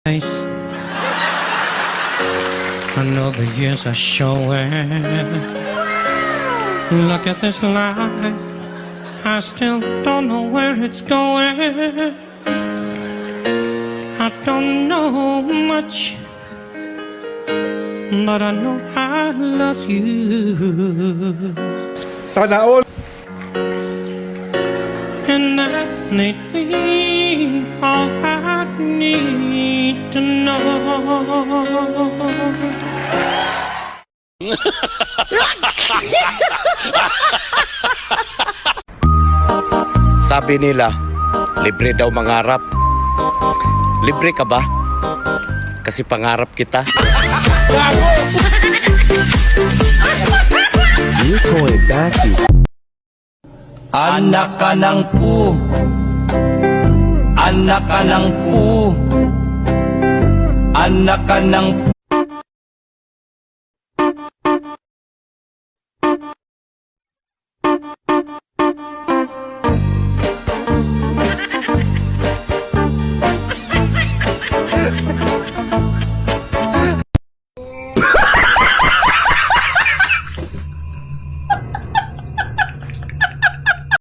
I know the years are showing. Look at this life, I still don't know where it's going. I don't know much, but I know I love you. Sana all. And that may be all I need to know. Sabi nila, libre daw mangarap. Libre ka ba? Kasi pangarap kita. Anak ka ng pu. Anak ka ng pu. Anak ka ng